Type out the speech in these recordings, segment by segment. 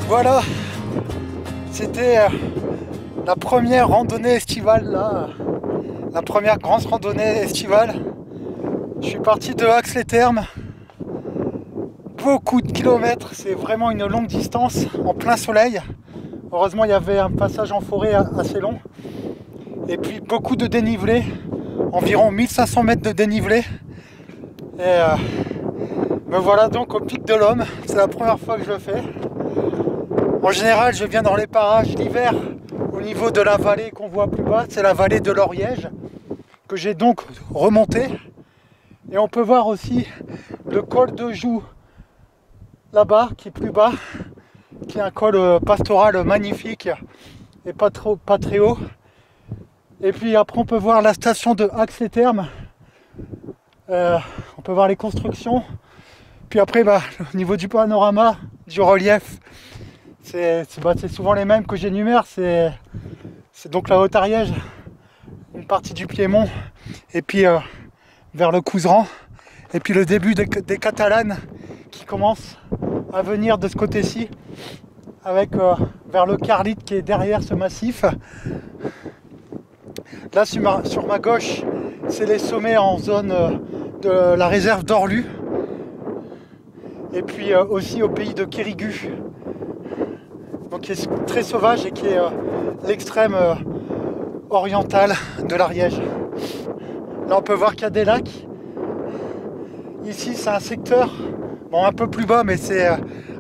Voilà, c'était la première randonnée estivale là, la première grande randonnée estivale. Je suis parti de Ax-les-Thermes, beaucoup de kilomètres, c'est vraiment une longue distance en plein soleil. Heureusement il y avait un passage en forêt assez long et puis beaucoup de dénivelé, environ 1500 mètres de dénivelé. Et me voilà donc au pic de l'Homme, c'est la première fois que je le fais. En général, je viens dans les parages l'hiver, au niveau de la vallée qu'on voit plus bas, c'est la vallée de l'Oriège, que j'ai donc remonté. Et on peut voir aussi le col de Joux, là-bas, qui est plus bas, qui est un col pastoral magnifique et pas très haut. Et puis après, on peut voir la station de Ax-les-Thermes. On peut voir les constructions. Puis après, au niveau du panorama, du relief, c'est souvent les mêmes que j'énumère. C'est donc la Haute-Ariège, une partie du Piémont, et puis vers le Couserans, et puis le début des Catalanes qui commencent à venir de ce côté-ci, avec vers le Carlite qui est derrière ce massif. Là sur ma gauche, c'est les sommets en zone de la réserve d'Orlu, et puis aussi au pays de Quérigut, donc qui est très sauvage et qui est l'extrême oriental de l'Ariège. Là on peut voir qu'il y a des lacs. Ici c'est un secteur, bon un peu plus bas, mais c'est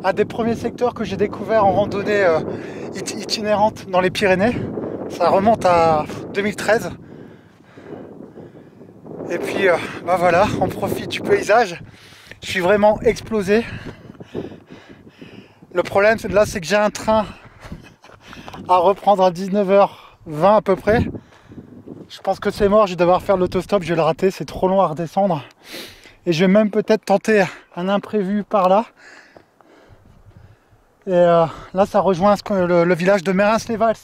un des premiers secteurs que j'ai découvert en randonnée itinérante dans les Pyrénées. Ça remonte à 2013. Et puis voilà, on profite du paysage. Je suis vraiment explosé. Le problème c'est que j'ai un train à reprendre à 19h20 à peu près. Je pense que c'est mort, je vais devoir faire l'autostop, je vais le rater, c'est trop long à redescendre. Et je vais même peut-être tenter un imprévu par là. Et là ça rejoint le village de Mérins-les-Vals.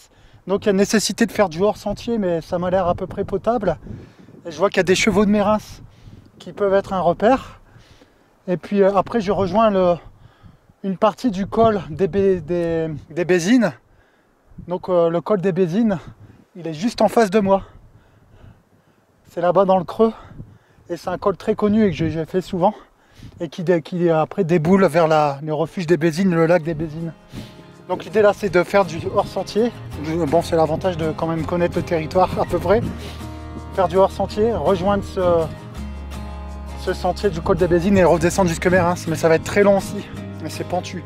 Donc il y a nécessité de faire du hors-sentier, mais ça m'a l'air à peu près potable. Et je vois qu'il y a des chevaux de Mérins qui peuvent être un repère. Et puis après je rejoins une partie du col des Bézines. Donc le col des Bézines, il est juste en face de moi. C'est là-bas dans le creux. Et c'est un col très connu et que j'ai fait souvent. Et qui après déboule vers le refuge des Bézines, le lac des Bézines. Donc l'idée là c'est de faire du hors-sentier. Bon, c'est l'avantage de quand même connaître le territoire à peu près. Faire du hors-sentier, rejoindre ce sentier du col des Bézines et redescendre jusqu'à Mérins. Mais ça va être très long aussi, mais c'est pentu.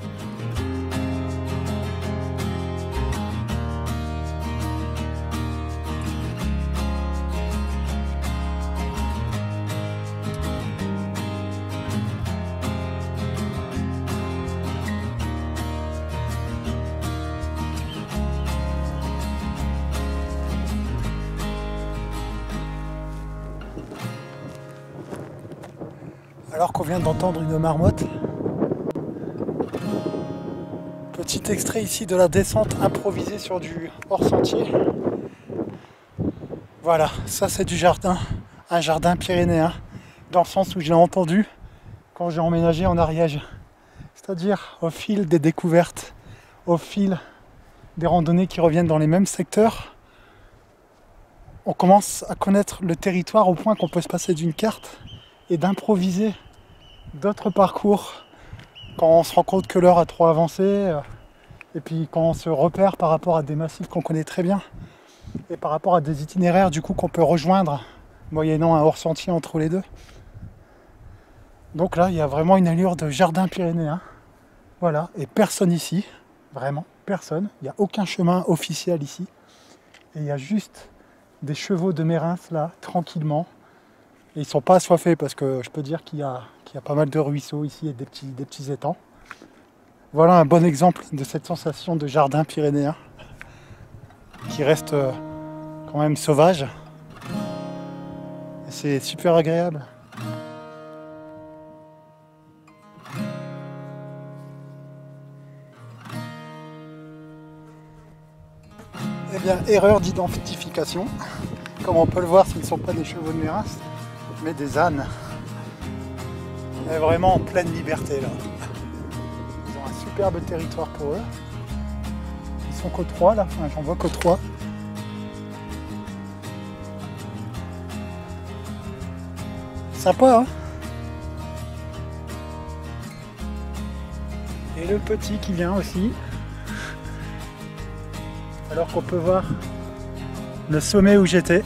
Alors qu'on vient d'entendre une marmotte. Petit extrait ici de la descente improvisée sur du hors-sentier. Voilà, ça c'est du jardin, un jardin pyrénéen, dans le sens où je l'ai entendu quand j'ai emménagé en Ariège. C'est-à-dire au fil des découvertes, au fil des randonnées qui reviennent dans les mêmes secteurs, on commence à connaître le territoire au point qu'on peut se passer d'une carte et d'improviser d'autres parcours quand on se rend compte que l'heure a trop avancé, et puis quand on se repère par rapport à des massifs qu'on connaît très bien et par rapport à des itinéraires du coup qu'on peut rejoindre moyennant un hors-sentier entre les deux. Donc là il y a vraiment une allure de jardin pyrénéen. Voilà, et personne ici, vraiment personne, il n'y a aucun chemin officiel ici, et il y a juste des chevaux de Mérins là, tranquillement. Et ils sont pas assoiffés parce que je peux dire qu'il y a pas mal de ruisseaux ici et des petits étangs. Voilà un bon exemple de cette sensation de jardin pyrénéen qui reste quand même sauvage. Et c'est super agréable. Eh bien, erreur d'identification. Comme on peut le voir, ce ne sont pas des chevaux de Mérins, mais des ânes. On est vraiment en pleine liberté là. Ils ont un superbe territoire pour eux. sont que 3 là, enfin, j'en vois que 3. Sympa, hein? Et le petit qui vient aussi. Alors qu'on peut voir le sommet où j'étais.